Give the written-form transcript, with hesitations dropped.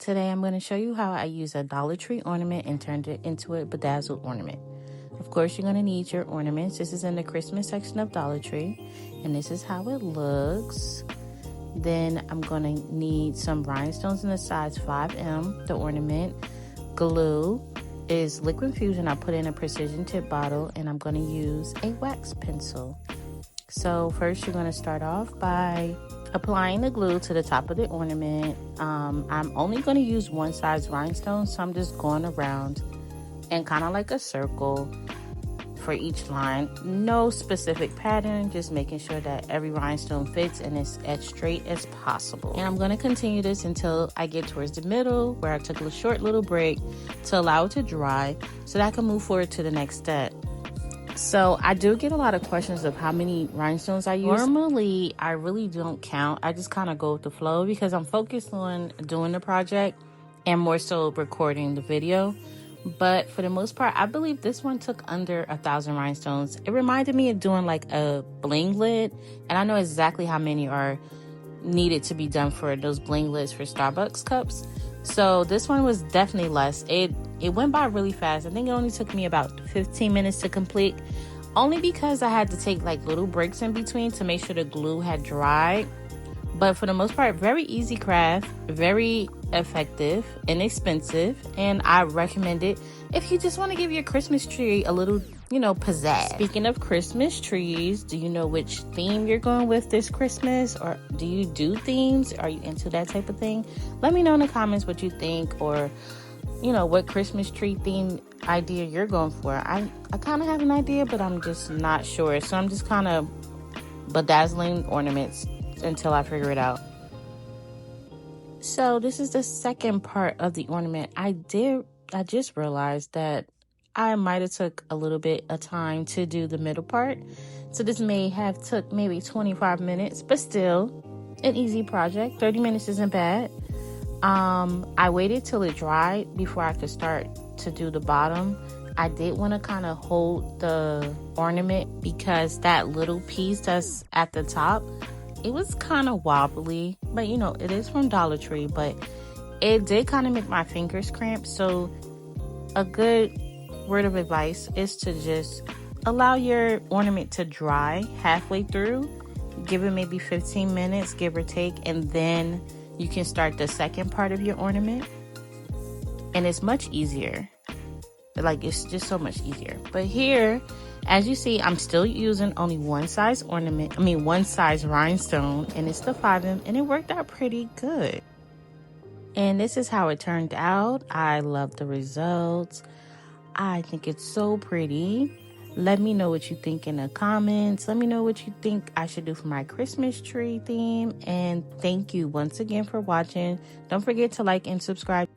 Today I'm going to show you how I use a Dollar Tree ornament and turned it into a bedazzled ornament. Of course, you're going to need your ornaments. This is in the Christmas section of Dollar Tree, and this is how it looks. Then I'm going to need some rhinestones in the size 5M, the ornament. Glue is liquid fusion I put in a precision tip bottle, and I'm going to use a wax pencil. So first you're going to start off by applying the glue to the top of the ornament. I'm only going to use one size rhinestone, so I'm just going around and kind of like a circle for each line. No specific pattern, just making sure that every rhinestone fits and is as straight as possible. And I'm going to continue this until I get towards the middle, where I took a short little break to allow it to dry so that I can move forward to the next step. So I do get a lot of questions of how many rhinestones I use. Normally, I really don't count. I just kind of go with the flow because I'm focused on doing the project and more so recording the video. But for the most part, I believe this one took under 1,000 rhinestones. It reminded me of doing like a bling lid, and I know exactly how many are needed to be done for those bling lids for Starbucks cups. So this one was definitely less. It went by really fast. I think it only took me about 15 minutes to complete, only because I had to take like little breaks in between to make sure the glue had dried. But for the most part, very easy craft, very effective, inexpensive, and I recommend it if you just want to give your Christmas tree a little, pizzazz. Speaking of Christmas trees, do you know which theme you're going with this Christmas? Or do you do themes? Are you into that type of thing? Let me know in the comments what you think, or what Christmas tree theme idea you're going for. I kind of have an idea, but I'm just not sure. So I'm just kind of bedazzling ornaments until I figure it out. So this is the second part of the ornament. I just realized that I might have took a little bit of time to do the middle part. So this may have took maybe 25 minutes, but still an easy project. 30 minutes isn't bad. I waited till it dried before I could start to do the bottom. I did want to kind of hold the ornament because that little piece that's at the top, it was kind of wobbly, but it is from Dollar Tree, but it did kind of make my fingers cramp. So a good word of advice is to just allow your ornament to dry halfway through. Give it maybe 15 minutes, give or take, and then you can start the second part of your ornament. And it's much easier. It's just so much easier. But here, as you see, I'm still using only one size rhinestone, and it's the 5M, and it worked out pretty good. And this is how it turned out. I love the results. I think it's so pretty. Let me know what you think in the comments. Let me know what you think I should do for my Christmas tree theme. And thank you once again for watching. Don't forget to like and subscribe.